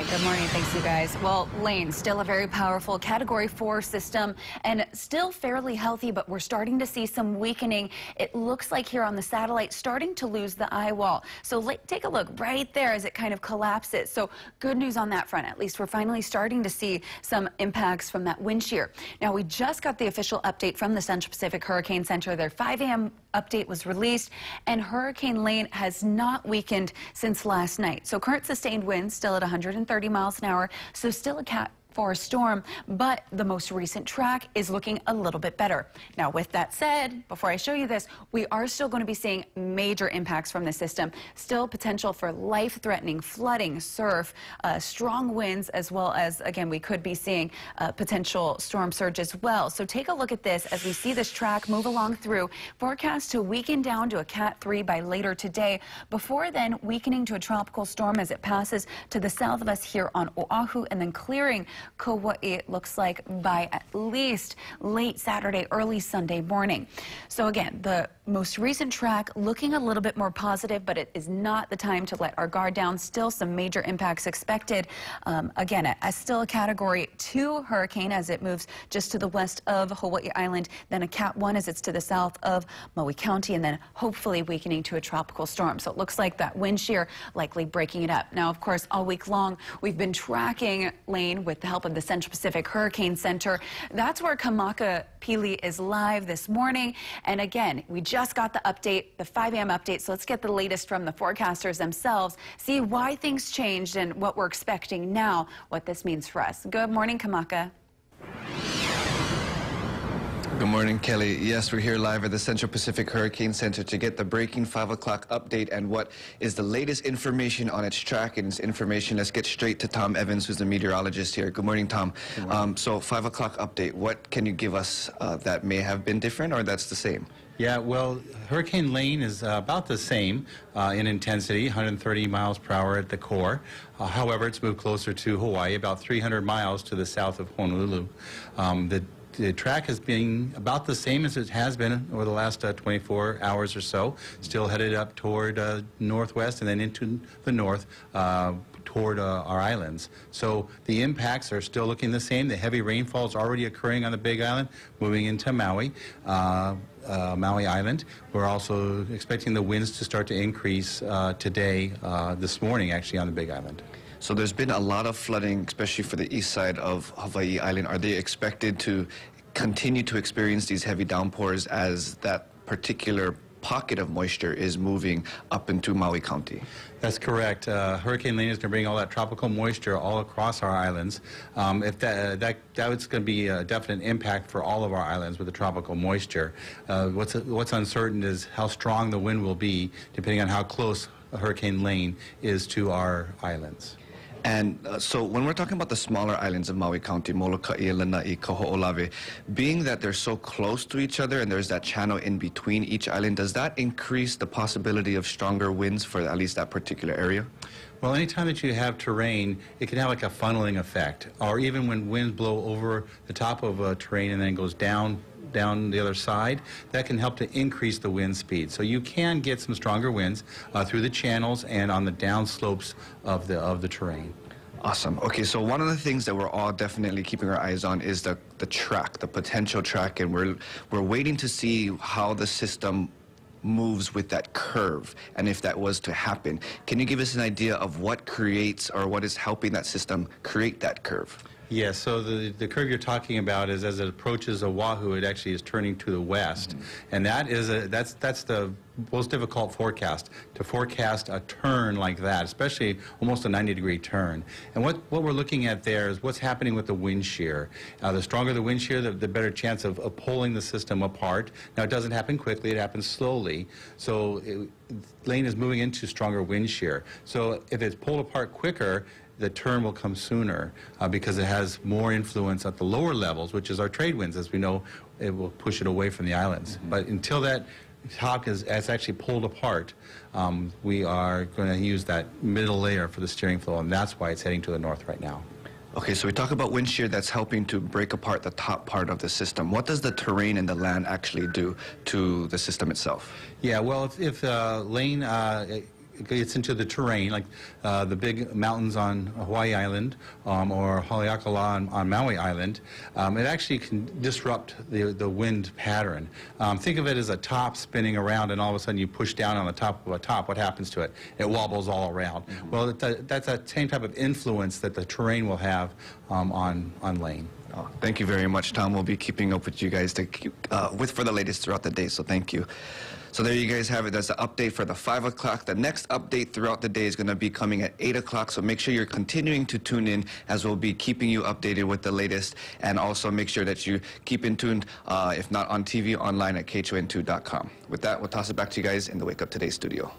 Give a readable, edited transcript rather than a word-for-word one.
right, good morning. Thanks, you guys. Well, Lane, still a very powerful Category 4 system and still fairly healthy, but we're starting to see some weakening. It looks like here on the satellite, starting to lose the eye wall. So take a look right there as it kind of collapses. So good news on that front. At least we're finally starting to see some impacts from that wind shear. Now, we just got the official update from the Central Pacific Hurricane Center. Their 5 a.m. update was released, and Hurricane Lane has not weakened since last night. So current sustained winds still at 130 miles an hour, so still a Cat 4 storm, but the most recent track is looking a little bit better. Now, with that said, before I show you this, we are still going to be seeing major impacts from the system. Still potential for life-threatening flooding, surf, strong winds, as well as, again, we could be seeing potential storm surge as well. So take a look at this as we see this track move along through. Forecast to weaken down to a Cat 3 by later today, before then weakening to a tropical storm as it passes to the south of us here on Oahu, and then clearing Kauai, it looks like, by at least late Saturday, early Sunday morning. So again, the most recent track looking a little bit more positive, but it is not the time to let our guard down. Still some major impacts expected. Again, still a Category 2 hurricane as it moves just to the west of Hawaii Island, then a Cat 1 as it's to the south of Maui County, and then hopefully weakening to a tropical storm. So it looks like that wind shear likely breaking it up. Now, of course, all week long, we've been tracking Lane with the help of the Central Pacific Hurricane Center. That's where Kamaka Pili is live this morning. And again, we just got the update, the 5 a.m. update. So let's get the latest from the forecasters themselves, see why things changed and what we're expecting now, what this means for us. Good morning, Kamaka. Good morning, Kelly. Yes, we're here live at the Central Pacific Hurricane Center to get the breaking 5 o'clock update and what is the latest information on its track and its information. Let's get straight to Tom Evans, who's the meteorologist here. Good morning, Tom. Good morning. So 5 o'clock update, what can you give us that may have been different or that's the same? Yeah, well, Hurricane Lane is about the same in intensity, 130 miles per hour at the core. However, it's moved closer to Hawaii, about 300 miles to the south of Honolulu. The track has been about the same as it has been over the last 24 hours or so, still headed up toward northwest and then into the north toward our islands. So the impacts are still looking the same. The heavy rainfall is already occurring on the Big Island, moving into Maui. Maui Island. We're also expecting the winds to start to increase today, this morning, actually, on the Big Island. So there's been a lot of flooding, especially for the east side of Hawaii Island. Are they expected to continue to experience these heavy downpours as that particular pocket of moisture is moving up into Maui County? That's correct. Hurricane Lane is going to bring all that tropical moisture all across our islands. If that's going to be a definite impact for all of our islands with the tropical moisture. What's uncertain is how strong the wind will be, depending on how close Hurricane Lane is to our islands. And so when we're talking about the smaller islands of Maui County, Molokai, Lanai, Kaho'olawe, being that they're so close to each other and there's that channel in between each island, does that increase the possibility of stronger winds for at least that particular area? Well, anytime that you have terrain, it can have like a funneling effect, or even when winds blow over the top of a terrain and then goes down the other side, that can help to increase the wind speed. So you can get some stronger winds through the channels and on the down slopes of the terrain. Awesome. Okay, so one of the things that we're all definitely keeping our eyes on is the track, the potential track, and we're waiting to see how the system moves with that curve, and if that was to happen. Can you give us an idea of what creates or what is helping that system create that curve? Yes, so the curve you're talking about is as it approaches Oahu, it actually is turning to the west. Mm-hmm. And that's the most difficult forecast, to forecast a turn like that, especially almost a 90-degree turn. And what we're looking at there is what's happening with the wind shear. The stronger the wind shear, the better chance of pulling the system apart. Now, it doesn't happen quickly, it happens slowly. So Lane is moving into stronger wind shear. So if it's pulled apart quicker, the turn will come sooner because it has more influence at the lower levels, which is our trade winds. As we know, it will push it away from the islands. Mm-hmm. But until that top is actually pulled apart, we are going to use that middle layer for the steering flow, and that's why it's heading to the north right now. Okay, so we talk about wind shear that's helping to break apart the top part of the system. What does the terrain and the land actually do to the system itself? Yeah, well, if Lane gets into the terrain, like the big mountains on Hawaii Island or Haleakala on Maui Island, it actually can disrupt the wind pattern. Think of it as a top spinning around, and all of a sudden you push down on the top of a top. What happens to it? It wobbles all around. Well, that's that same type of influence that the terrain will have on Lane. Oh, thank you very much, Tom. We'll be keeping up with you guys to keep, for the latest throughout the day, so thank you. So there you guys have it. That's the update for the 5 o'clock. The next update throughout the day is going to be coming at 8 o'clock, so make sure you're continuing to tune in as we'll be keeping you updated with the latest, and also make sure that you keep in tune, if not on TV, online at KHON2.com. With that, we'll toss it back to you guys in the Wake Up Today studio.